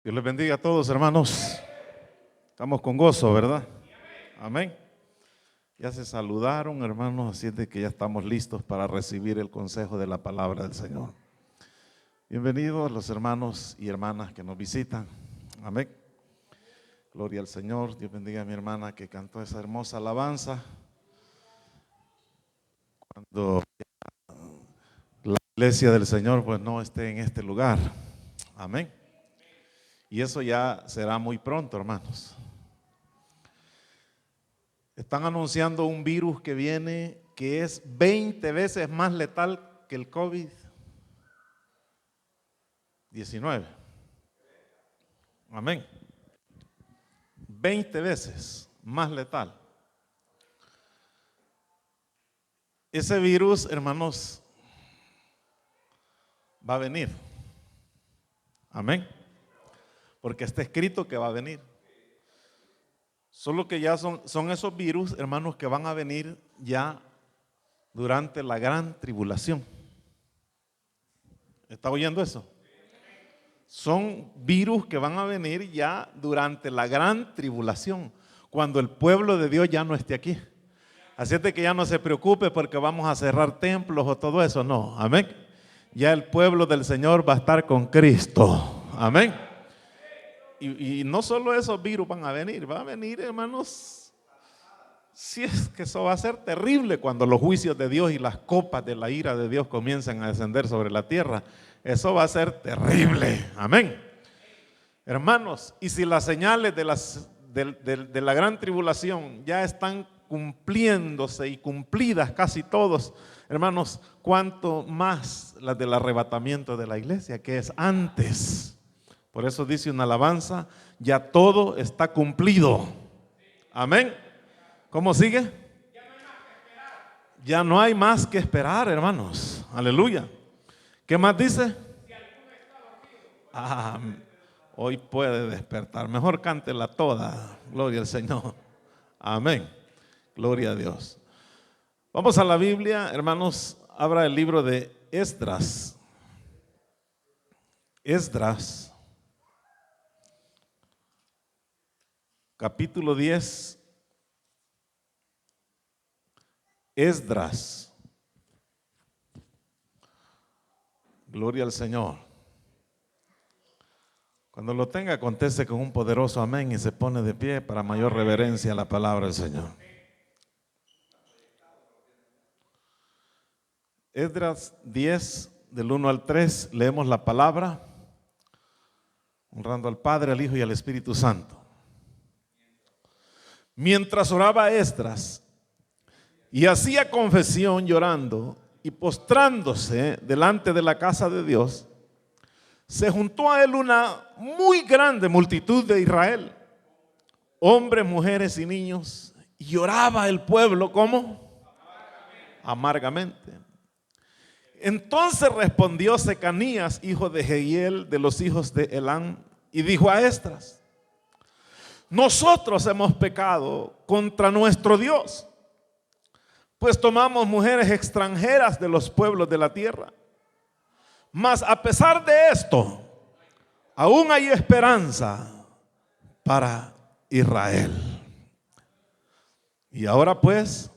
Dios les bendiga a todos, hermanos. Estamos con gozo, ¿verdad? Amén. Ya se saludaron, hermanos, así es de que ya estamos listos para recibir el consejo de la palabra del Señor. Bienvenidos los hermanos y hermanas que nos visitan. Amén. Gloria al Señor. Dios bendiga a mi hermana que cantó esa hermosa alabanza. Cuando la iglesia del Señor pues no esté en este lugar. Amén. Y eso ya será muy pronto, hermanos. Están anunciando un virus que viene que es 20 veces más letal que el COVID-19. Amén. 20 veces más letal. Ese virus, hermanos, va a venir. Amén. Porque está escrito que va a venir. Solo que ya son esos virus, hermanos, que van a venir ya durante la gran tribulación. ¿Está oyendo eso? Son virus que van a venir ya durante la gran tribulación, cuando el pueblo de Dios ya no esté aquí. Así es de que ya no se preocupe porque vamos a cerrar templos o todo eso, no, amén. Ya el pueblo del Señor va a estar con Cristo, amén. Y no solo esos virus van a venir, va a venir, hermanos, si es que eso va a ser terrible cuando los juicios de Dios y las copas de la ira de Dios comiencen a descender sobre la tierra. Eso va a ser terrible, amén. Hermanos, y si las señales de la gran tribulación ya están cumpliéndose y cumplidas casi todos, hermanos, cuánto más las del arrebatamiento de la iglesia, que es antes. Por eso dice una alabanza, ya todo está cumplido. Amén. ¿Cómo sigue? Ya no hay más que esperar, hermanos. Aleluya. ¿Qué más dice? Hoy puede despertar. Mejor cántela toda. Gloria al Señor. Amén. Gloria a Dios. Vamos a la Biblia, hermanos. Abra el libro de Esdras. Esdras. Capítulo 10. Esdras. Gloria al Señor. Cuando lo tenga, conteste con un poderoso amén y se pone de pie para mayor reverencia a la palabra del Señor. Esdras 10, del 1 al 3, leemos la palabra, honrando al Padre, al Hijo y al Espíritu Santo. Mientras oraba Esdras y hacía confesión llorando y postrándose delante de la casa de Dios, se juntó a él una muy grande multitud de Israel, hombres, mujeres y niños, y lloraba el pueblo, ¿cómo? Amargamente. Entonces respondió Secanías, hijo de Jehiel, de los hijos de Elam, y dijo a Esdras: nosotros hemos pecado contra nuestro Dios, pues tomamos mujeres extranjeras de los pueblos de la tierra. Mas a pesar de esto, aún hay esperanza para Israel. Y ahora pues,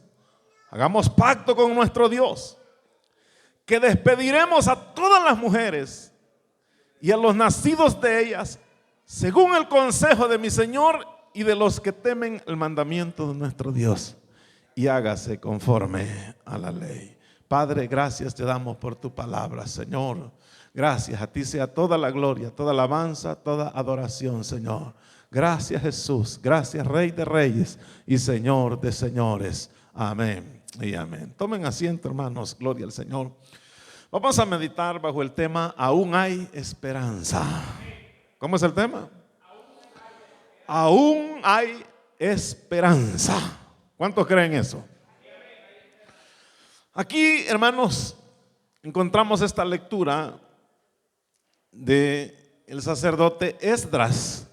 hagamos pacto con nuestro Dios, que despediremos a todas las mujeres y a los nacidos de ellas, según el consejo de mi Señor y de los que temen el mandamiento de nuestro Dios, y hágase conforme a la ley. Padre, gracias te damos por tu palabra, Señor. Gracias, a ti sea toda la gloria, toda alabanza, toda adoración, Señor. Gracias, Jesús. Gracias, Rey de Reyes y Señor de Señores. Amén y amén. Tomen asiento, hermanos. Gloria al Señor. Vamos a meditar bajo el tema Aún hay esperanza. ¿Cómo es el tema? Aún hay esperanza. ¿Cuántos creen eso? Aquí, hermanos, encontramos esta lectura de el sacerdote Esdras.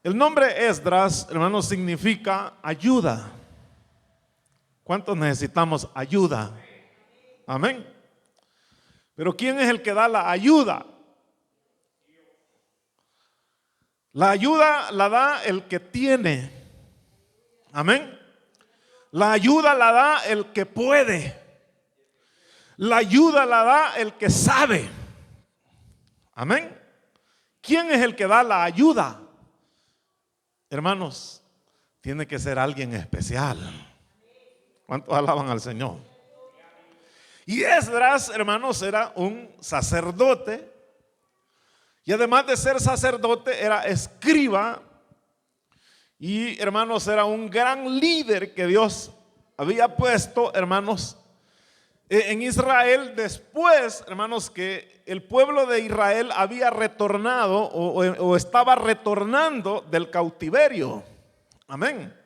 El nombre Esdras, hermanos, significa ayuda. ¿Cuántos necesitamos ayuda? Amén. Pero ¿quién es el que da la ayuda? La ayuda la da el que tiene. Amén. La ayuda la da el que puede. La ayuda la da el que sabe. Amén. ¿Quién es el que da la ayuda? Hermanos, tiene que ser alguien especial. ¿Cuántos alaban al Señor? Y Esdras, hermanos, era un sacerdote. Y además de ser sacerdote, era escriba. Y, hermanos, era un gran líder que Dios había puesto, hermanos, en Israel. Después, hermanos, que el pueblo de Israel había retornado o estaba retornando del cautiverio. Amén.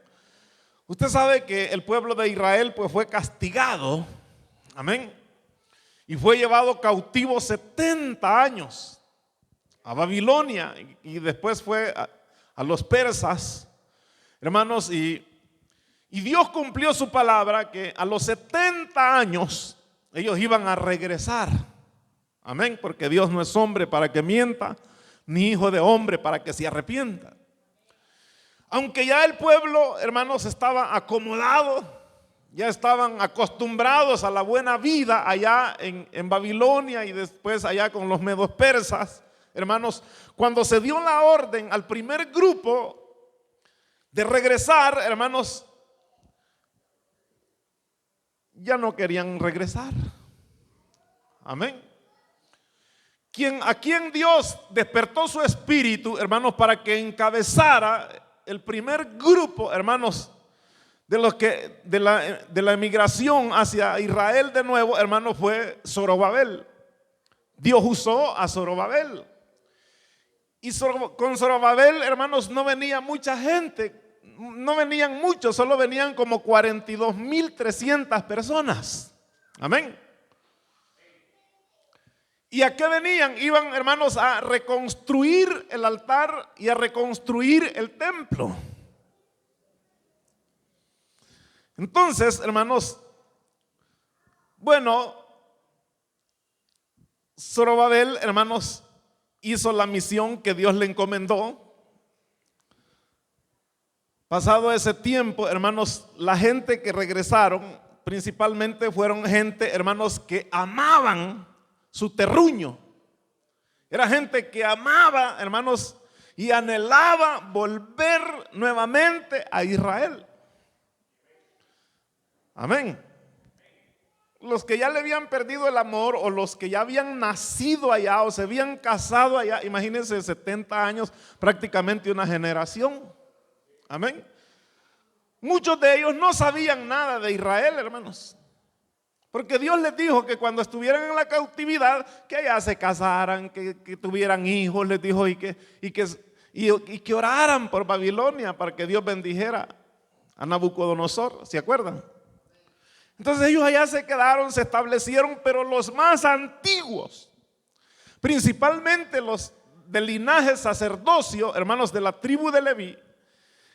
Usted sabe que el pueblo de Israel pues fue castigado. Amén. Y fue llevado cautivo 70 años a Babilonia y después fue a los persas, hermanos, y Dios cumplió su palabra que a los 70 años ellos iban a regresar. Amén, porque Dios no es hombre para que mienta, ni hijo de hombre para que se arrepienta. Aunque ya el pueblo, hermanos, estaba acomodado, ya estaban acostumbrados a la buena vida allá en Babilonia y después allá con los medos persas. Hermanos, cuando se dio la orden al primer grupo de regresar, hermanos, ya no querían regresar. Amén. A quien Dios despertó su espíritu, hermanos, para que encabezara el primer grupo, hermanos, de la emigración hacia Israel de nuevo, hermanos, fue Zorobabel. Dios usó a Zorobabel. Y con Zorobabel, hermanos, no venía mucha gente, no venían muchos, solo venían como 42,300 personas. Amén. ¿Y a qué venían? Iban, hermanos, a reconstruir el altar y a reconstruir el templo. Entonces, hermanos, bueno, Zorobabel, hermanos, hizo la misión que Dios le encomendó. Pasado ese tiempo, hermanos, la gente que regresaron principalmente fueron gente, hermanos, que amaban su terruño. Era gente que amaba, hermanos, y anhelaba volver nuevamente a Israel. Amén. Los que ya le habían perdido el amor o los que ya habían nacido allá o se habían casado allá, imagínense 70 años, prácticamente una generación. Amén. Muchos de ellos no sabían nada de Israel, hermanos, porque Dios les dijo que cuando estuvieran en la cautividad, que allá se casaran, que tuvieran hijos, les dijo, y que oraran por Babilonia para que Dios bendijera a Nabucodonosor. ¿Se acuerdan? Entonces ellos allá se quedaron, se establecieron, pero los más antiguos, principalmente los del linaje sacerdocio, hermanos, de la tribu de Leví,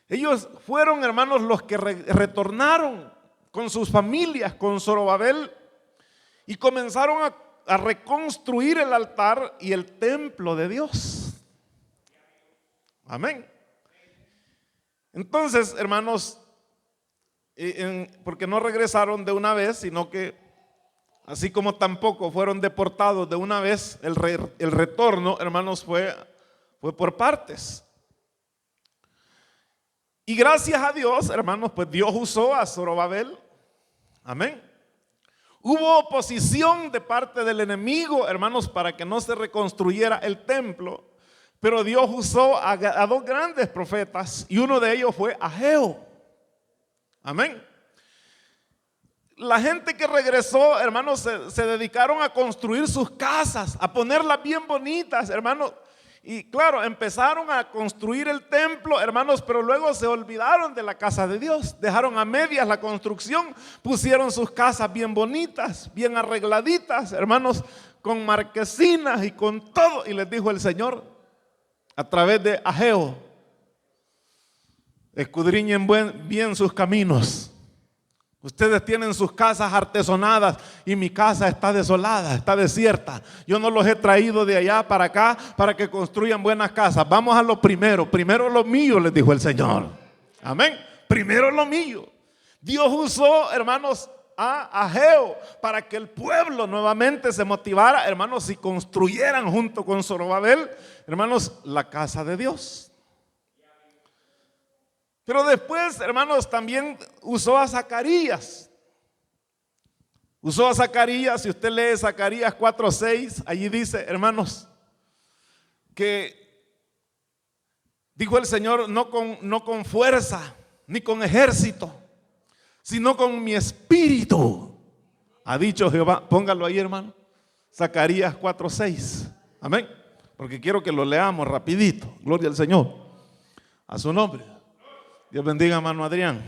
ellos fueron, hermanos, los que retornaron con sus familias, con Zorobabel, y comenzaron a reconstruir el altar y el templo de Dios. Amén. Entonces, hermanos, porque no regresaron de una vez, sino que así como tampoco fueron deportados de una vez, el retorno, hermanos, fue por partes. Y gracias a Dios, hermanos, pues Dios usó a Zorobabel. Amén. Hubo oposición de parte del enemigo, hermanos, para que no se reconstruyera el templo, pero Dios usó a dos grandes profetas y uno de ellos fue Ageo. Amén. La gente que regresó, hermanos, se dedicaron a construir sus casas, a ponerlas bien bonitas, hermanos. Y claro, empezaron a construir el templo, hermanos, pero luego se olvidaron de la casa de Dios. Dejaron a medias la construcción, pusieron sus casas bien bonitas, bien arregladitas, hermanos, con marquesinas y con todo. Y les dijo el Señor a través de Ageo: escudriñen bien sus caminos, Ustedes tienen sus casas artesonadas y mi casa está desolada, está desierta. Yo no los he traído de allá para acá para que construyan buenas casas. Vamos a lo primero. Primero lo mío, les dijo el Señor. Amén. Primero lo mío. Dios usó, hermanos, a Ageo para que el pueblo nuevamente se motivara, hermanos, y construyeran junto con Zorobabel, hermanos, la casa de Dios. Pero después, hermanos, también usó a Zacarías. Usó a Zacarías, si usted lee Zacarías 4:6, allí dice, hermanos, que dijo el Señor, no con fuerza, ni con ejército, sino con mi espíritu, ha dicho Jehová. Póngalo ahí, hermano. Zacarías 4:6. Amén. Porque quiero que lo leamos rapidito. Gloria al Señor. A su nombre. Dios bendiga, hermano Adrián.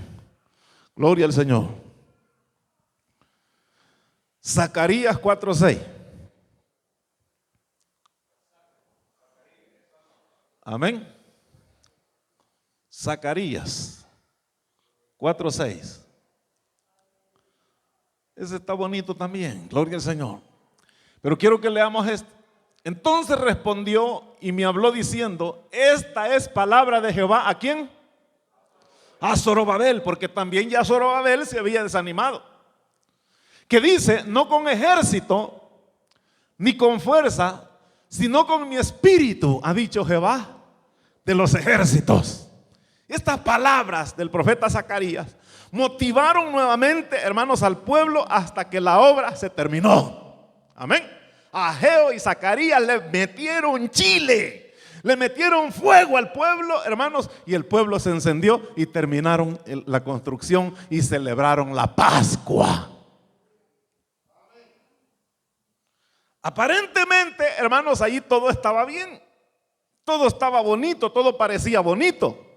Gloria al Señor. Zacarías 4:6. Amén. Zacarías 4:6. Ese está bonito también, gloria al Señor. Pero quiero que leamos esto. Entonces respondió y me habló diciendo, esta es palabra de Jehová. ¿A quién? A Zorobabel, porque también ya Zorobabel se había desanimado. Que dice, no con ejército, ni con fuerza, sino con mi espíritu, ha dicho Jehová de los ejércitos. Estas palabras del profeta Zacarías motivaron nuevamente, hermanos, al pueblo hasta que la obra se terminó. Amén. Ageo y Zacarías le metieron chile, le metieron fuego al pueblo, hermanos, y el pueblo se encendió y terminaron la construcción y celebraron la Pascua. Aparentemente, hermanos, allí todo estaba bien, todo estaba bonito, todo parecía bonito.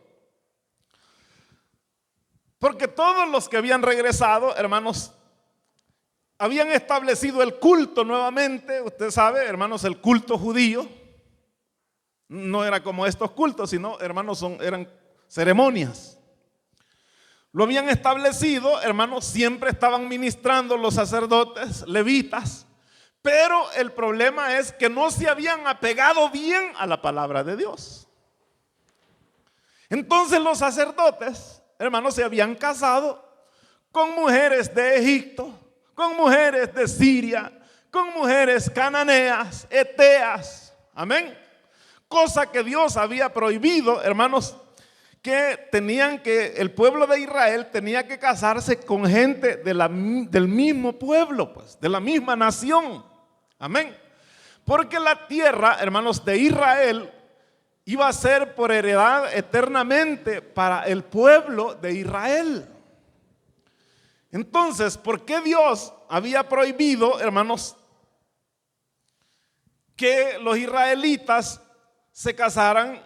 Porque todos los que habían regresado, hermanos, habían establecido el culto nuevamente. Usted sabe, hermanos, el culto judío no era como estos cultos, sino, hermanos, eran ceremonias. Lo habían establecido, hermanos, siempre estaban ministrando los sacerdotes, levitas, pero el problema es que no se habían apegado bien a la palabra de Dios. Entonces los sacerdotes, hermanos, se habían casado con mujeres de Egipto, con mujeres de Siria, con mujeres cananeas, eteas, amén. Cosa que Dios había prohibido, hermanos, que el pueblo de Israel tenía que casarse con gente del mismo pueblo, pues, de la misma nación, amén. Porque la tierra, hermanos, de Israel iba a ser por heredad eternamente para el pueblo de Israel. Entonces, ¿por qué Dios había prohibido, hermanos, que los israelitas se casaran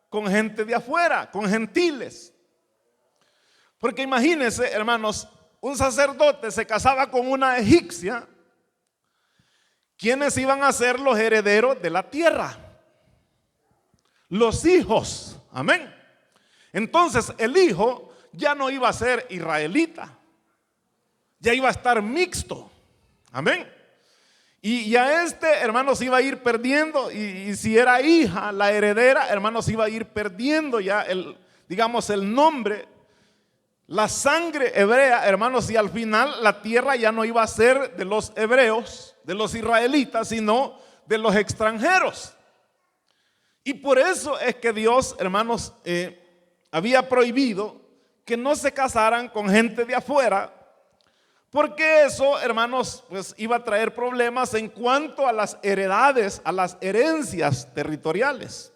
con gente de afuera, con gentiles? Porque imagínense, hermanos, un sacerdote se casaba con una egipcia, ¿quiénes iban a ser los herederos de la tierra? Los hijos, amén. Entonces el hijo ya no iba a ser israelita, ya iba a estar mixto, amén. Y a hermanos, iba a ir perdiendo, y si era hija, la heredera, hermanos, iba a ir perdiendo ya el nombre, la sangre hebrea, hermanos, y al final la tierra ya no iba a ser de los hebreos, de los israelitas, sino de los extranjeros. Y por eso es que Dios, hermanos, había prohibido que no se casaran con gente de afuera, porque eso, hermanos, pues iba a traer problemas en cuanto a las heredades, a las herencias territoriales.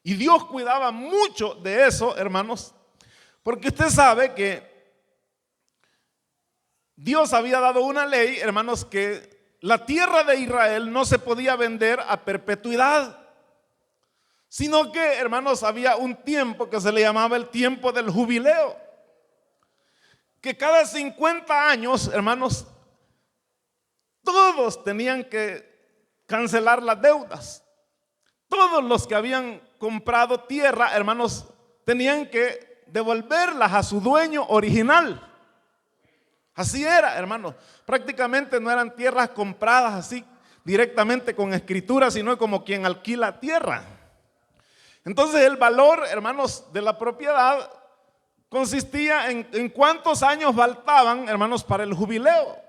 Y Dios cuidaba mucho de eso, hermanos, porque usted sabe que Dios había dado una ley, hermanos, que la tierra de Israel no se podía vender a perpetuidad, sino que, hermanos, había un tiempo que se le llamaba el tiempo del jubileo, que cada 50 años, hermanos, todos tenían que cancelar las deudas. Todos los que habían comprado tierra, hermanos, tenían que devolverlas a su dueño original. Así era, hermanos. Prácticamente no eran tierras compradas así directamente con escritura, sino como quien alquila tierra. Entonces el valor, hermanos, de la propiedad consistía en cuántos años faltaban, hermanos, para el jubileo.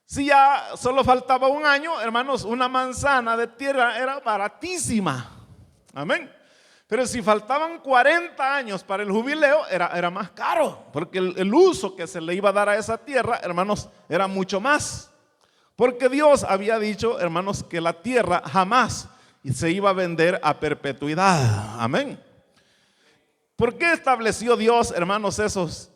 Si ya solo faltaba un año, hermanos, una manzana de tierra era baratísima. Amén. Pero si faltaban 40 años para el jubileo, era más caro, porque el uso que se le iba a dar a esa tierra, hermanos, era mucho más. Porque Dios había dicho, hermanos, que la tierra jamás se iba a vender a perpetuidad. Amén. ¿Por qué estableció Dios, hermanos, esos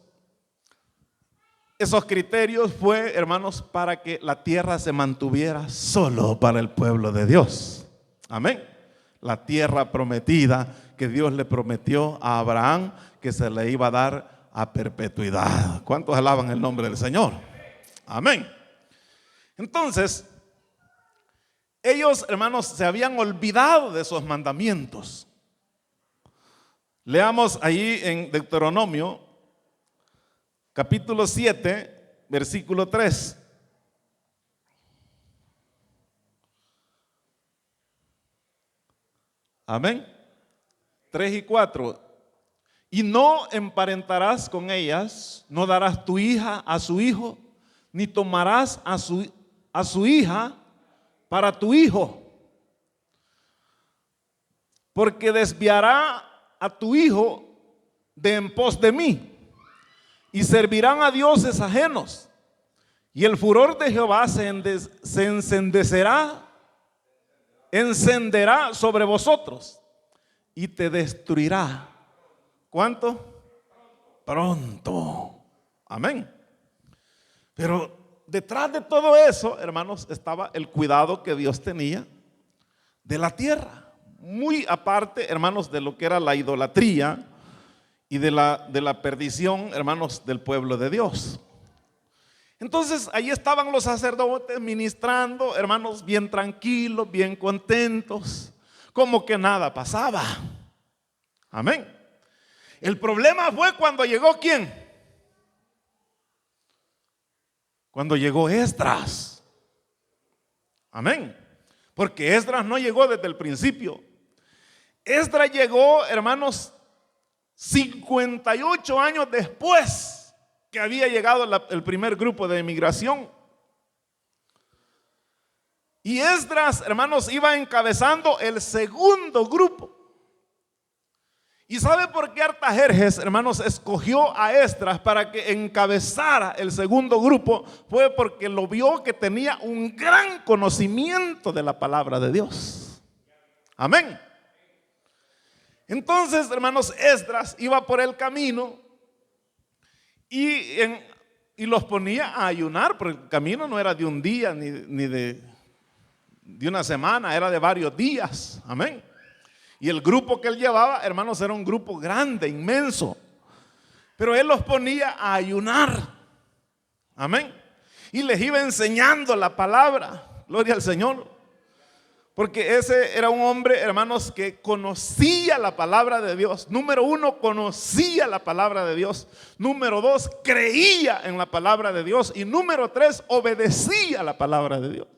criterios? Fue, hermanos, para que la tierra se mantuviera solo para el pueblo de Dios. Amén. La tierra prometida que Dios le prometió a Abraham que se le iba a dar a perpetuidad. ¿Cuántos alaban el nombre del Señor? Amén. Entonces, ellos, hermanos, se habían olvidado de esos mandamientos. Leamos ahí en Deuteronomio, capítulo 7, versículo 3. Amén. 3 y 4. Y no emparentarás con ellas, no darás tu hija a su hijo, ni tomarás a su hija para tu hijo, porque desviará a tu hijo de en pos de mí, y servirán a dioses ajenos, y el furor de Jehová se encenderá sobre vosotros, y te destruirá. ¿Cuánto? Pronto. Amén. Pero detrás de todo eso, hermanos, estaba el cuidado que Dios tenía de la tierra. Muy aparte, hermanos, de lo que era la idolatría y de la perdición, hermanos, del pueblo de Dios. Entonces, ahí estaban los sacerdotes ministrando, hermanos, bien tranquilos, bien contentos, como que nada pasaba. Amén. El problema fue cuando llegó ¿quién? Cuando llegó Esdras. Amén. Porque Esdras no llegó desde el principio. Esdras llegó, hermanos, 58 años después que había llegado el primer grupo de emigración. Y Esdras, hermanos, iba encabezando el segundo grupo. ¿Y sabe por qué Artajerjes, hermanos, escogió a Esdras para que encabezara el segundo grupo? Fue porque lo vio que tenía un gran conocimiento de la palabra de Dios. Amén. Entonces, hermanos, Esdras iba por el camino y los ponía a ayunar, porque el camino no era de un día ni de una semana, era de varios días. Amén. Y el grupo que él llevaba, hermanos, era un grupo grande, inmenso. Pero él los ponía a ayunar. Amén. Y les iba enseñando la palabra. Gloria al Señor. Porque ese era un hombre, hermanos, que conocía la palabra de Dios. Número uno, conocía la palabra de Dios. Número dos, creía en la palabra de Dios. Y número tres, obedecía la palabra de Dios.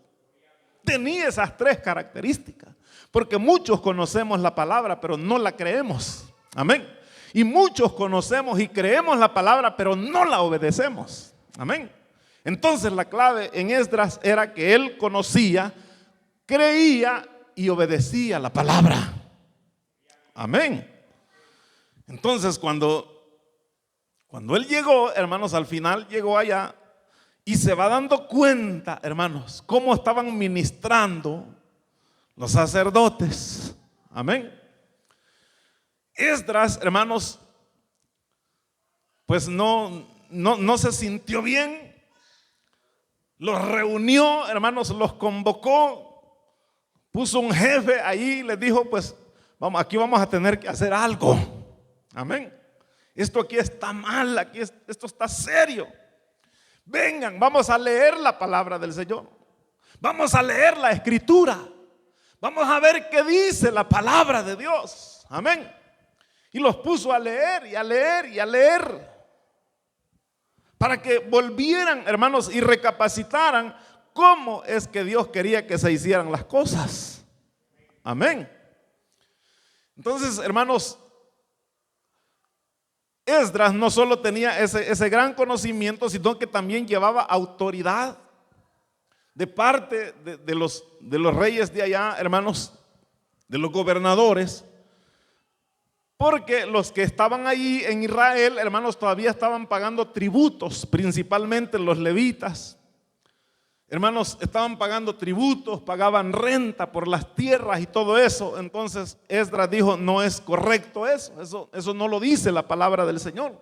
Tenía esas tres características. Porque muchos conocemos la palabra, pero no la creemos. Amén. Y muchos conocemos y creemos la palabra, pero no la obedecemos. Amén. Entonces la clave en Esdras era que él conocía, creía y obedecía la palabra. Amén. Entonces cuando él llegó, hermanos, al final llegó allá y se va dando cuenta, hermanos, cómo estaban ministrando los sacerdotes. Amén. Esdras, hermanos, pues no se sintió bien. Los reunió, hermanos, los convocó, puso un jefe ahí y les dijo, pues aquí vamos a tener que hacer algo. Amén. Esto aquí está mal, esto está serio. Vengan, vamos a leer la palabra del Señor. Vamos a leer la escritura. Vamos a ver qué dice la palabra de Dios. Amén. Y los puso a leer y a leer y a leer. para que volvieran, hermanos, y recapacitaran cómo es que Dios quería que se hicieran las cosas. Amén. Entonces, hermanos, Esdras no solo tenía ese gran conocimiento, sino que también llevaba autoridad de parte de los reyes de allá, hermanos, de los gobernadores, porque los que estaban allí en Israel, hermanos, todavía estaban pagando tributos, principalmente los levitas. Hermanos, estaban pagando tributos, pagaban renta por las tierras y todo eso. Entonces Esdras dijo, no es correcto eso no lo dice la palabra del Señor.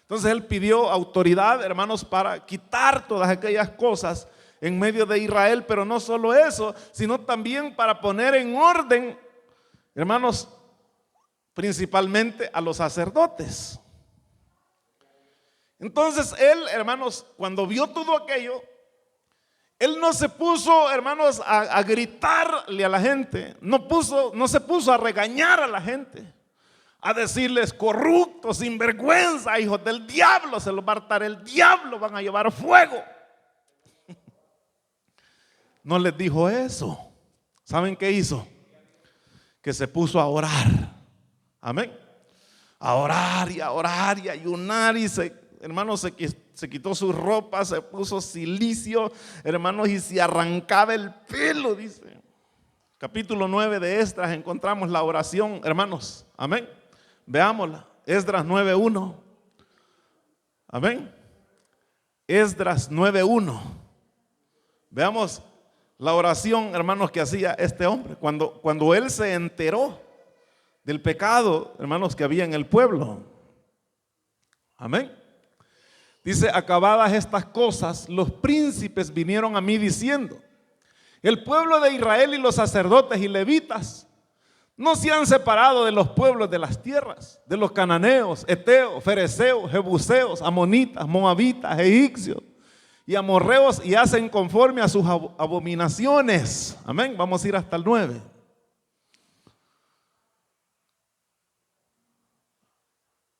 Entonces él pidió autoridad, hermanos, para quitar todas aquellas cosas en medio de Israel, pero no solo eso, sino también para poner en orden, hermanos, principalmente a los sacerdotes. Entonces él, hermanos, cuando vio todo aquello, él no se puso, hermanos, a gritarle a la gente, no se puso a regañar a la gente, a decirles corruptos, sinvergüenza, hijos del diablo, se los va a hartar el diablo, van a llevar fuego. No les dijo eso. ¿Saben qué hizo? Que se puso a orar. Amén. A orar y a ayunar y hermanos, se quitó su ropa, se puso cilicio, hermanos, y se arrancaba el pelo, dice. Capítulo 9 de Esdras encontramos la oración, hermanos. Amén. Veámosla. Esdras 9:1. Amén. Esdras 9:1. Veamos la oración, hermanos, que hacía este hombre cuando él se enteró del pecado, hermanos, que había en el pueblo. Amén. Dice, acabadas estas cosas, los príncipes vinieron a mí diciendo, el pueblo de Israel y los sacerdotes y levitas no se han separado de los pueblos de las tierras, de los cananeos, heteos, fereceos, jebuseos, amonitas, moabitas, egipcios y amorreos, y hacen conforme a sus abominaciones. Amén. Vamos a ir hasta el 9.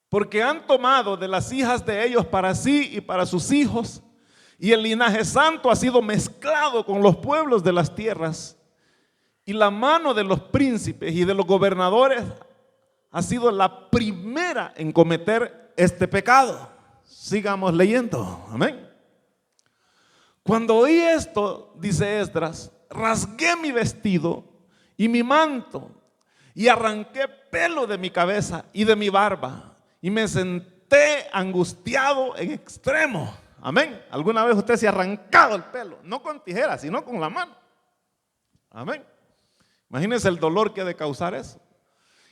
Porque han tomado de las hijas de ellos para sí y para sus hijos, y el linaje santo ha sido mezclado con los pueblos de las tierras, y la mano de los príncipes y de los gobernadores ha sido la primera en cometer este pecado. Sigamos leyendo. Amén. Cuando oí esto, dice Esdras, rasgué mi vestido y mi manto y arranqué pelo de mi cabeza y de mi barba y me senté angustiado en extremo. Amén. ¿Alguna vez usted se ha arrancado el pelo? No con tijeras, sino con la mano. Amén. Imagínense el dolor que ha de causar eso.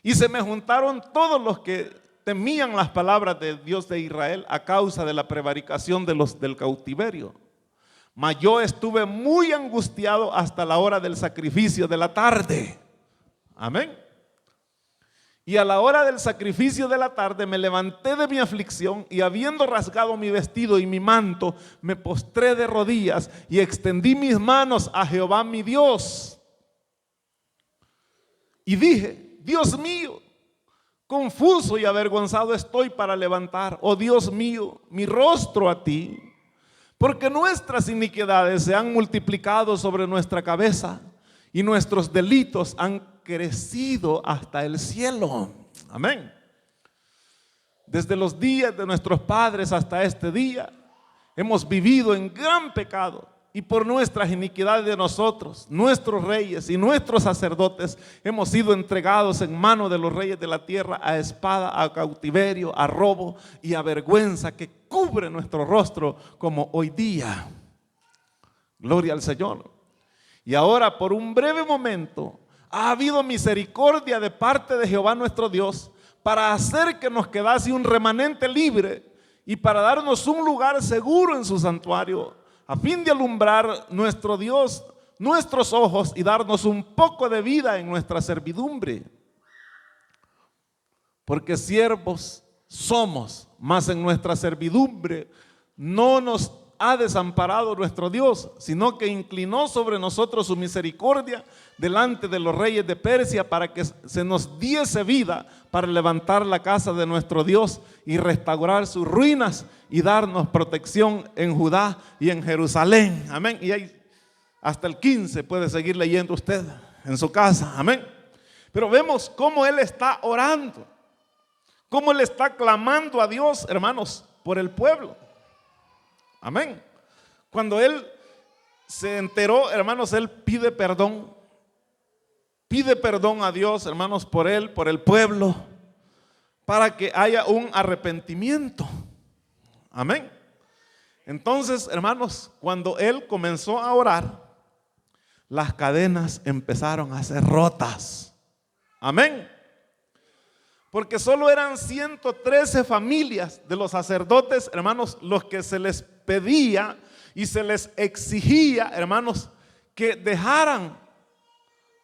Y se me juntaron todos los que temían las palabras de Dios de Israel a causa de la prevaricación del cautiverio. Mas yo estuve muy angustiado hasta la hora del sacrificio de la tarde. Amén. Y a la hora del sacrificio de la tarde me levanté de mi aflicción y habiendo rasgado mi vestido y mi manto, me postré de rodillas y extendí mis manos a Jehová mi Dios. Y dije, Dios mío, confuso y avergonzado estoy para levantar, oh Dios mío, mi rostro a ti, porque nuestras iniquidades se han multiplicado sobre nuestra cabeza y nuestros delitos han crecido hasta el cielo. Amén. Desde los días de nuestros padres hasta este día hemos vivido en gran pecado, y por nuestras iniquidades de nosotros, nuestros reyes y nuestros sacerdotes hemos sido entregados en manos de los reyes de la tierra a espada, a cautiverio, a robo y a vergüenza que cubre nuestro rostro como hoy día. Gloria al Señor. Y ahora por un breve momento ha habido misericordia de parte de Jehová nuestro Dios para hacer que nos quedase un remanente libre y para darnos un lugar seguro en su santuario, a fin de alumbrar nuestro Dios nuestros ojos y darnos un poco de vida en nuestra servidumbre. Porque siervos somos, mas en nuestra servidumbre no nos ha desamparado nuestro Dios, sino que inclinó sobre nosotros su misericordia delante de los reyes de Persia para que se nos diese vida para levantar la casa de nuestro Dios y restaurar sus ruinas y darnos protección en Judá y en Jerusalén. Amén. Y ahí hasta el 15 puede seguir leyendo usted en su casa. Amén. Pero vemos cómo él está orando, cómo él está clamando a Dios, hermanos, por el pueblo. Amén. Cuando él se enteró, hermanos, él pide perdón a Dios, hermanos, por él, por el pueblo, para que haya un arrepentimiento. Amén. Entonces, hermanos, cuando él comenzó a orar, las cadenas empezaron a ser rotas. Amén. Porque solo eran 113 familias de los sacerdotes, hermanos, los que se les pedía y se les exigía, hermanos, que dejaran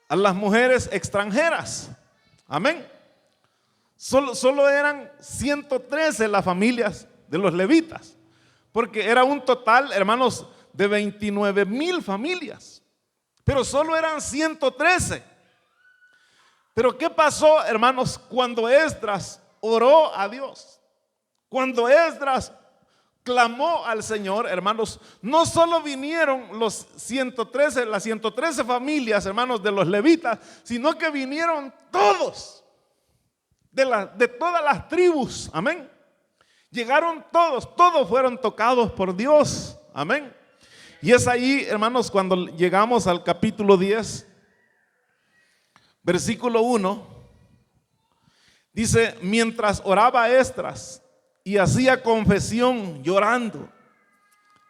a las mujeres extranjeras. Amén. Solo eran 113 las familias de los levitas, porque era un total, hermanos, de 29,000 familias, pero solo eran 113. Pero ¿qué pasó, hermanos, cuando Esdras oró a Dios? Cuando Esdras clamó al Señor, hermanos, no solo vinieron las 113 familias, hermanos, de los levitas, sino que vinieron todos, de todas las tribus. Amén. Llegaron todos fueron tocados por Dios. Amén. Y es ahí, hermanos, cuando llegamos al capítulo 10, versículo 1, dice: mientras oraba Esdras y hacía confesión llorando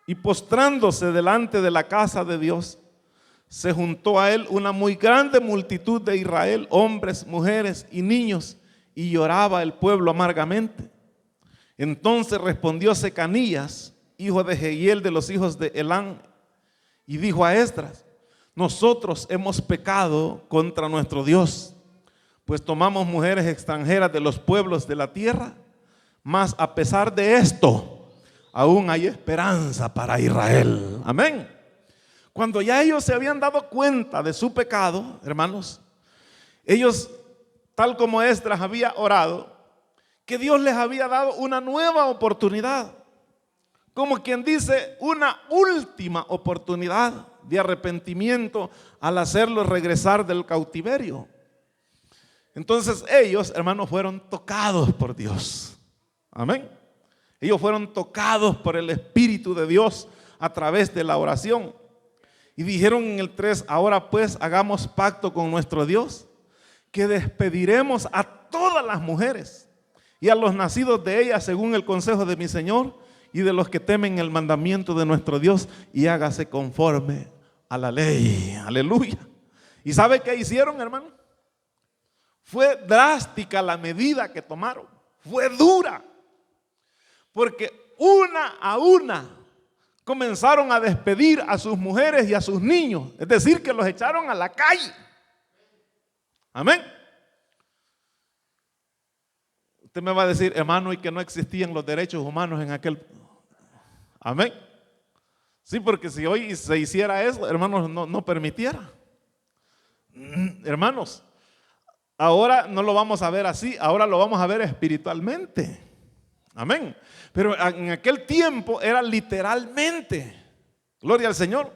y postrándose delante de la casa de Dios, se juntó a él una muy grande multitud de Israel, hombres, mujeres y niños, y lloraba el pueblo amargamente. Entonces respondió Secanías, hijo de Jehiel, de los hijos de Elán, y dijo a Esdras: nosotros hemos pecado contra nuestro Dios, pues tomamos mujeres extranjeras de los pueblos de la tierra, mas a pesar de esto, aún hay esperanza para Israel. Amén. Cuando ya ellos se habían dado cuenta de su pecado, hermanos, ellos, tal como Esdras había orado, que Dios les había dado una nueva oportunidad, como quien dice, una última oportunidad de arrepentimiento al hacerlos regresar del cautiverio. Entonces ellos, hermanos, fueron tocados por Dios. Amén. Ellos fueron tocados por el Espíritu de Dios a través de la oración. Y dijeron en el 3: ahora pues hagamos pacto con nuestro Dios, que despediremos a todas las mujeres y a los nacidos de ellas según el consejo de mi Señor y de los que temen el mandamiento de nuestro Dios, y hágase conforme a la ley. Aleluya. ¿Y sabe qué hicieron, hermano? Fue drástica la medida que tomaron. Fue dura. Porque una a una comenzaron a despedir a sus mujeres y a sus niños. Es decir, que los echaron a la calle. Amén. Usted me va a decir, hermano, y que no existían los derechos humanos en aquel. Amén. Sí, porque si hoy se hiciera eso, hermanos, no permitiera. Hermanos, ahora no lo vamos a ver así, ahora lo vamos a ver espiritualmente. Amén. Pero en aquel tiempo era literalmente, gloria al Señor,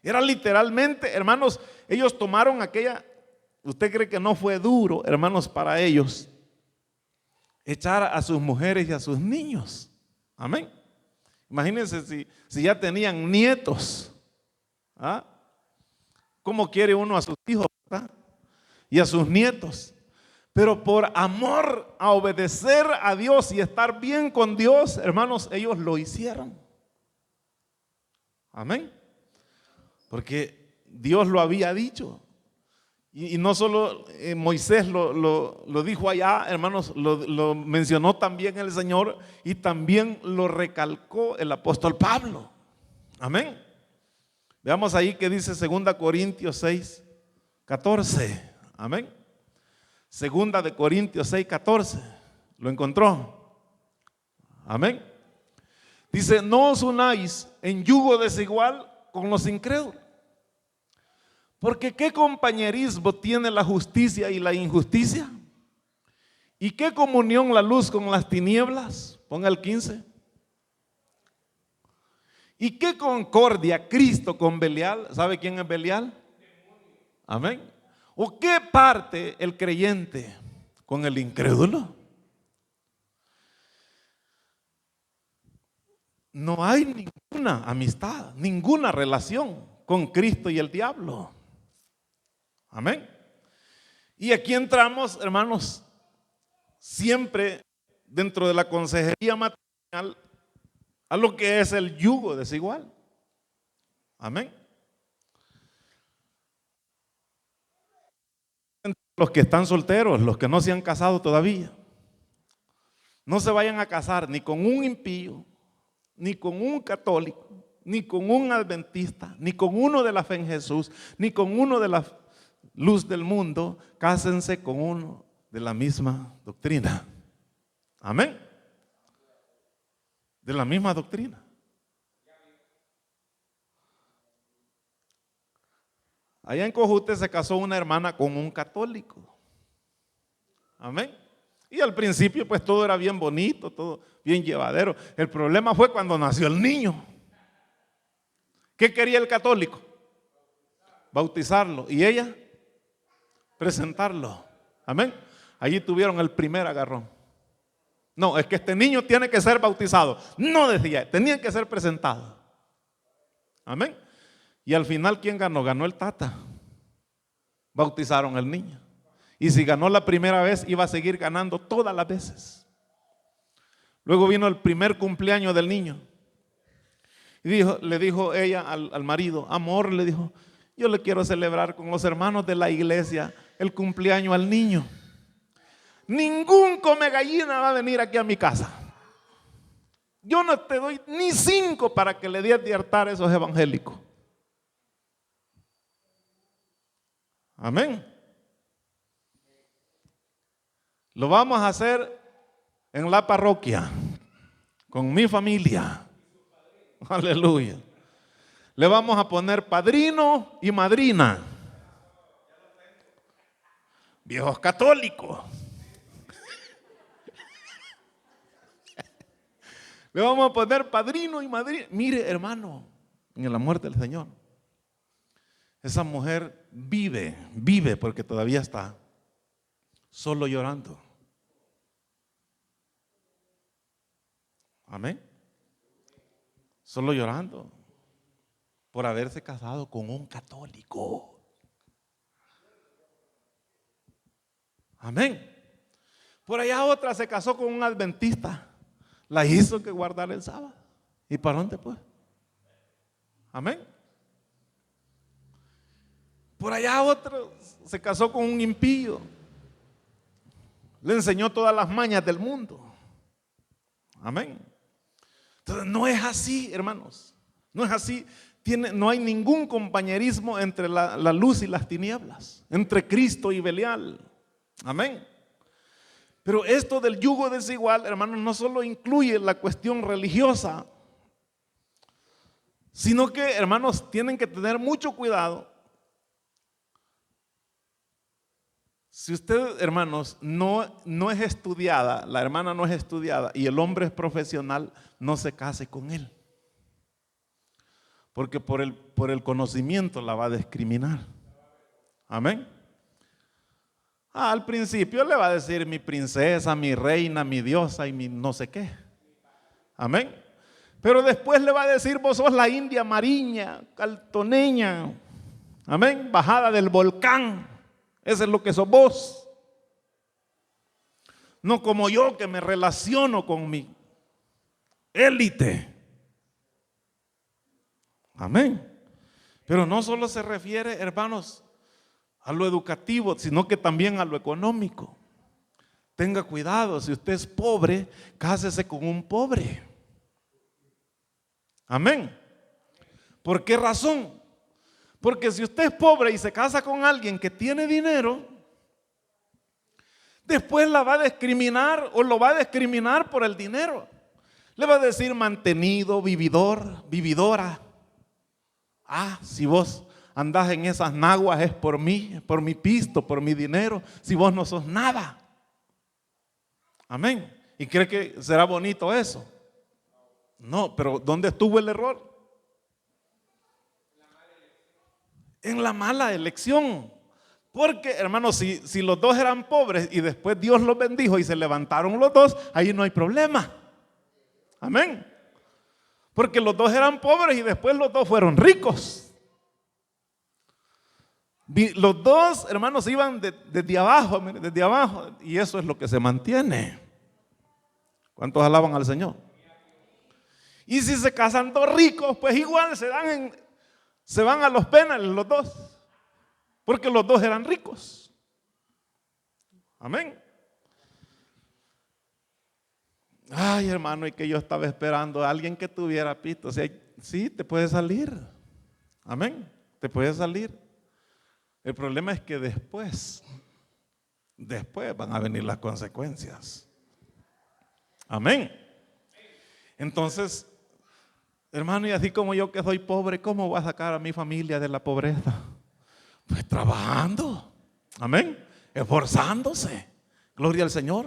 era literalmente, hermanos, ellos tomaron aquella. ¿Usted cree que no fue duro, hermanos, para ellos echar a sus mujeres y a sus niños? Amén. Imagínense si ya tenían nietos. ¿Ah? ¿Cómo quiere uno a sus hijos, ¿verdad? Y a sus nietos? Pero por amor a obedecer a Dios y estar bien con Dios, hermanos, ellos lo hicieron. Amén. Porque Dios lo había dicho. Y no solo Moisés lo dijo allá, hermanos, lo mencionó también el Señor y también lo recalcó el apóstol Pablo. Amén. Veamos ahí que dice 2 Corintios 6, 14. Amén. 2 de Corintios 6, 14. ¿Lo encontró? Amén. Dice, no os unáis en yugo desigual con los incrédulos. Porque ¿qué compañerismo tiene la justicia y la injusticia? ¿Y qué comunión la luz con las tinieblas? Ponga el 15. ¿Y qué concordia Cristo con Belial? ¿Sabe quién es Belial? Amén. ¿O qué parte el creyente con el incrédulo? No hay ninguna amistad, ninguna relación con Cristo y el diablo. Amén. Y aquí entramos, hermanos, siempre dentro de la consejería matrimonial a lo que es el yugo desigual. Amén. Los que están solteros, los que no se han casado todavía, no se vayan a casar ni con un impío, ni con un católico, ni con un adventista, ni con uno de la fe en Jesús, ni con uno de la luz del mundo. Cásense con uno de la misma doctrina. Amén. De la misma doctrina. Allá en Cojute se casó una hermana con un católico. Amén. Y al principio pues todo era bien bonito, todo bien llevadero. El problema fue cuando nació el niño. ¿Qué quería el católico? Bautizarlo. ¿Y ella? Presentarlo. Amén. Allí tuvieron el primer agarrón. No, es que este niño tiene que ser bautizado. No decía, tenía que ser presentado. Amén. Y al final, ¿quién ganó? Ganó el tata. Bautizaron al niño. Y si ganó la primera vez, iba a seguir ganando todas las veces. Luego vino el primer cumpleaños del niño. Y le dijo ella al marido, amor, le dijo, yo le quiero celebrar con los hermanos de la iglesia el cumpleaños al niño. Ningún come gallina va a venir aquí a mi casa. Yo no te doy ni 5 para que le des de hartar a esos evangélicos. Amén. Lo vamos a hacer en la parroquia, con mi familia. Aleluya. Le vamos a poner padrino y madrina. Viejos católicos. Le vamos a poner padrino y madrina. Mire, hermano, en el amor del Señor, esa mujer vive porque todavía está solo llorando. Amén. Solo llorando por haberse casado con un católico. Amén. Por allá otra se casó con un adventista. La hizo que guardar el sábado. ¿Y para dónde pues? Amén. Por allá otro se casó con un impío. Le enseñó todas las mañas del mundo. Amén. Entonces no es así, hermanos. No es así. No hay ningún compañerismo entre la luz y las tinieblas, entre Cristo y Belial. Amén. Pero esto del yugo desigual, hermanos, no solo incluye la cuestión religiosa, sino que, hermanos, tienen que tener mucho cuidado. Si usted, hermanos, no es estudiada, la hermana no es estudiada y el hombre es profesional, no se case con él. Porque por el conocimiento la va a discriminar. Amén. Al principio le va a decir mi princesa, mi reina, mi diosa y mi no sé qué. Amén. Pero después le va a decir vos sos la india mariña, caltoneña. Amén. Bajada del volcán. Eso es lo que sos vos. No como yo que me relaciono con mi élite. Amén. Pero no solo se refiere, hermanos, a lo educativo, sino que también a lo económico. Tenga cuidado, si usted es pobre, cásese con un pobre. Amén. ¿Por qué razón? Porque si usted es pobre y se casa con alguien que tiene dinero, después la va a discriminar o lo va a discriminar por el dinero. Le va a decir mantenido, vividor, vividora. Si vos andás en esas naguas es por mí, por mi pisto, por mi dinero. Si vos no sos nada. Amén. ¿Y cree que será bonito eso? No, pero ¿dónde estuvo el error? En la mala elección. Porque, hermanos, si los dos eran pobres y después Dios los bendijo y se levantaron los dos, ahí no hay problema. Amén. Porque los dos eran pobres y después los dos fueron ricos. Los dos, hermanos, iban desde abajo, y eso es lo que se mantiene. ¿Cuántos alaban al Señor? Y si se casan dos ricos, pues igual se van a los penales los dos, porque los dos eran ricos. Amén. Ay, hermano, y que yo estaba esperando a alguien que tuviera pisto. O sea, sí, te puede salir. Amén, te puede salir. El problema es que después van a venir las consecuencias. Amén. Entonces, hermano, y así como yo que soy pobre, ¿cómo voy a sacar a mi familia de la pobreza? Pues trabajando. Amén. Esforzándose. Gloria al Señor.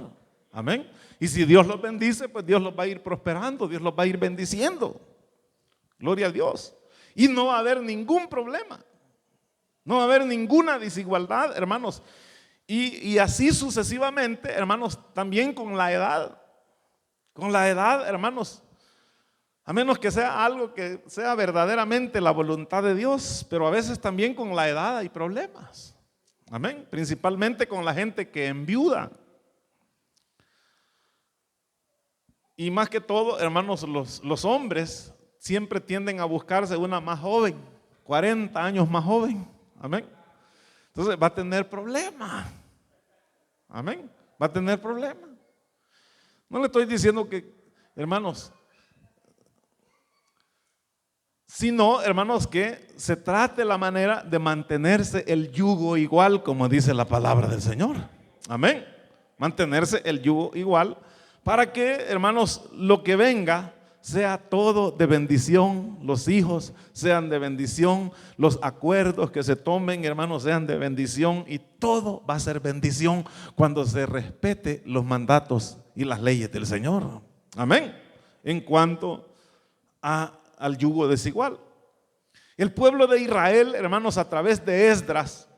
Amén. Y si Dios los bendice, pues Dios los va a ir prosperando, Dios los va a ir bendiciendo. Gloria a Dios. Y no va a haber ningún problema. No va a haber ninguna desigualdad, hermanos. Y así sucesivamente, hermanos, también con la edad. Con la edad, hermanos. A menos que sea algo que sea verdaderamente la voluntad de Dios, pero a veces también con la edad hay problemas. Amén. Principalmente con la gente que enviuda. Y más que todo, hermanos, los hombres siempre tienden a buscarse una más joven, 40 años más joven. Amén. Entonces va a tener problemas. Amén. Va a tener problemas. No le estoy diciendo que, hermanos, sino, hermanos, que se trate la manera de mantenerse el yugo igual, como dice la palabra del Señor. Amén. Mantenerse el yugo igual para que, hermanos, lo que venga sea todo de bendición, los hijos sean de bendición, los acuerdos que se tomen, hermanos, sean de bendición, y todo va a ser bendición cuando se respete los mandatos y las leyes del Señor. Amén. En cuanto al yugo desigual. El pueblo de Israel, hermanos, a través de Esdras,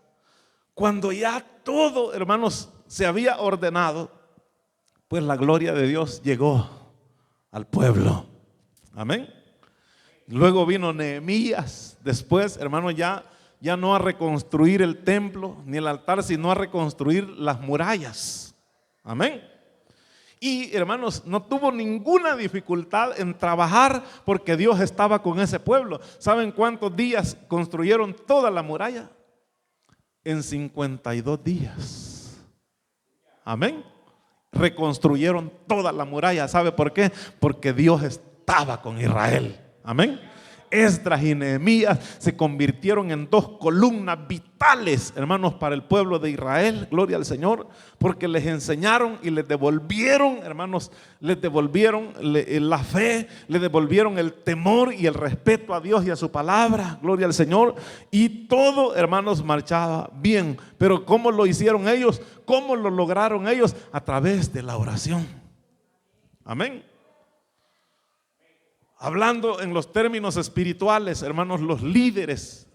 cuando ya todo, hermanos, se había ordenado, pues la gloria de Dios llegó al pueblo. Amén. Luego vino Nehemías, después, hermanos, ya no a reconstruir el templo ni el altar, sino a reconstruir las murallas. Amén. Y, hermanos, no tuvo ninguna dificultad en trabajar porque Dios estaba con ese pueblo. ¿Saben cuántos días construyeron toda la muralla? En 52 días. Amén. Reconstruyeron toda la muralla. ¿Sabe por qué? Porque Dios estaba con Israel. Amén. Esdras y Nehemías se convirtieron en dos columnas vitales, hermanos, para el pueblo de Israel. Gloria al Señor, porque les enseñaron y les devolvieron, hermanos, les devolvieron la fe, les devolvieron el temor y el respeto a Dios y a su palabra. Gloria al Señor. Y todo, hermanos, marchaba bien. Pero ¿cómo lo hicieron ellos? ¿Cómo lo lograron ellos? A través de la oración. Amén. Hablando en los términos espirituales, hermanos, los líderes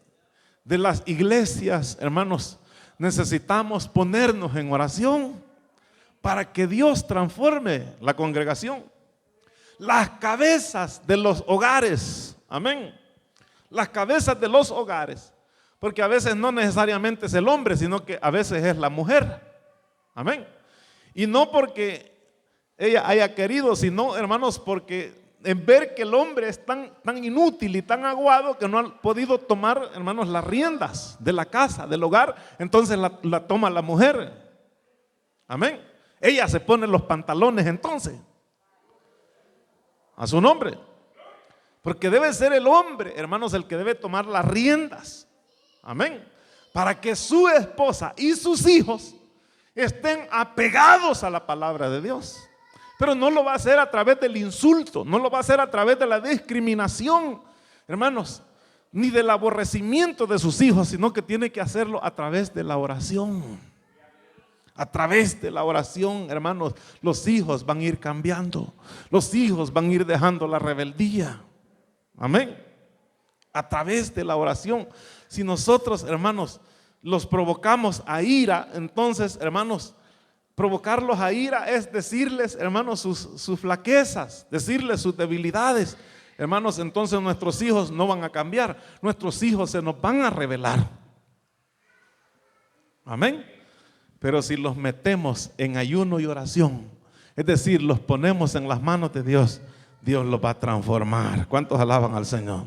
de las iglesias, hermanos, necesitamos ponernos en oración para que Dios transforme la congregación. Las cabezas de los hogares, amén. Las cabezas de los hogares, porque a veces no necesariamente es el hombre, sino que a veces es la mujer, amén. Y no porque ella haya querido, sino, hermanos, porque en ver que el hombre es tan inútil y tan aguado que no ha podido tomar, hermanos, las riendas de la casa, del hogar, entonces la toma la mujer. Amén. Ella se pone los pantalones entonces a su nombre, porque debe ser el hombre, hermanos, el que debe tomar las riendas. Amén. Para que su esposa y sus hijos estén apegados a la palabra de Dios. Pero no lo va a hacer a través del insulto, no lo va a hacer a través de la discriminación, hermanos, ni del aborrecimiento de sus hijos, sino que tiene que hacerlo a través de la oración. A través de la oración, hermanos, los hijos van a ir cambiando, los hijos van a ir dejando la rebeldía. Amén. A través de la oración. Si nosotros, hermanos, los provocamos a ira, entonces, hermanos, provocarlos a ira es decirles, hermanos, sus flaquezas, decirles sus debilidades. Hermanos, entonces nuestros hijos no van a cambiar, nuestros hijos se nos van a rebelar. Amén. Pero si los metemos en ayuno y oración, es decir, los ponemos en las manos de Dios, Dios los va a transformar. ¿Cuántos alaban al Señor?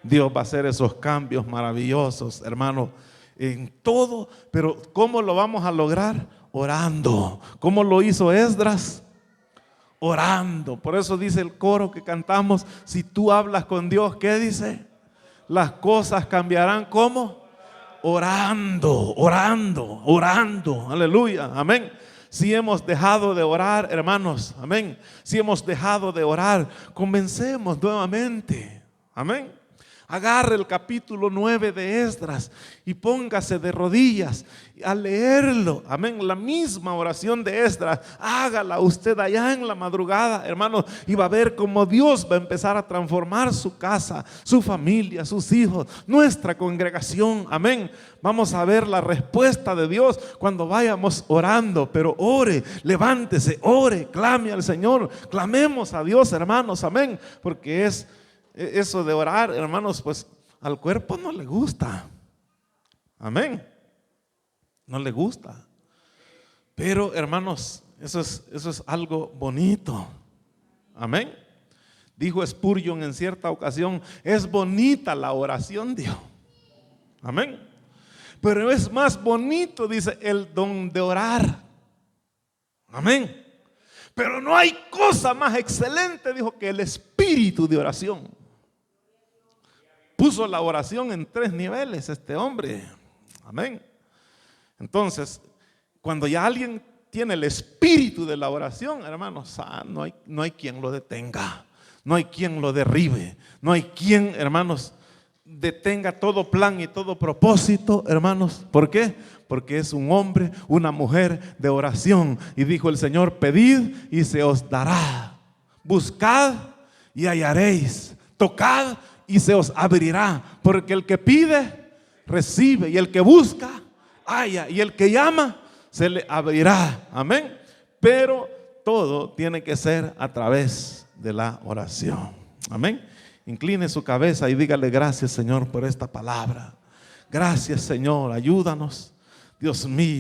Dios va a hacer esos cambios maravillosos, hermanos, en todo. Pero ¿cómo lo vamos a lograr? Orando. ¿Cómo lo hizo Esdras? Orando. Por eso dice el coro que cantamos: si tú hablas con Dios, ¿qué dice? Las cosas cambiarán. ¿Cómo? Orando, orando, orando. Aleluya, amén. Si hemos dejado de orar, hermanos, amén. Si hemos dejado de orar, comencemos nuevamente, amén. Agarre el capítulo 9 de Esdras y póngase de rodillas a leerlo, amén. La misma oración de Esdras, hágala usted allá en la madrugada, hermanos, y va a ver cómo Dios va a empezar a transformar su casa, su familia, sus hijos, nuestra congregación, amén. Vamos a ver la respuesta de Dios cuando vayamos orando. Pero ore, levántese, ore, clame al Señor, clamemos a Dios, hermanos, amén. Porque eso de orar, hermanos, pues al cuerpo no le gusta. Amén. No le gusta. Pero, hermanos, eso es algo bonito. Amén. Dijo Spurgeon en cierta ocasión: es bonita la oración, dijo. Amén. Pero es más bonito, dice, el don de orar. Amén. Pero no hay cosa más excelente, dijo, que el espíritu de oración. Puso la oración en 3 niveles este hombre. Amén. Entonces, cuando ya alguien tiene el espíritu de la oración, hermanos, no hay quien lo detenga, no hay quien lo derribe, no hay quien, hermanos, detenga todo plan y todo propósito, hermanos. ¿Por qué? Porque es un hombre, una mujer de oración. Y dijo el Señor: pedid y se os dará, buscad y hallaréis, tocad y se os abrirá, porque el que pide, recibe, y el que busca, halla, y el que llama, se le abrirá. Amén. Pero todo tiene que ser a través de la oración. Amén. Incline su cabeza y dígale: gracias, Señor, por esta palabra. Gracias, Señor, ayúdanos, Dios mío.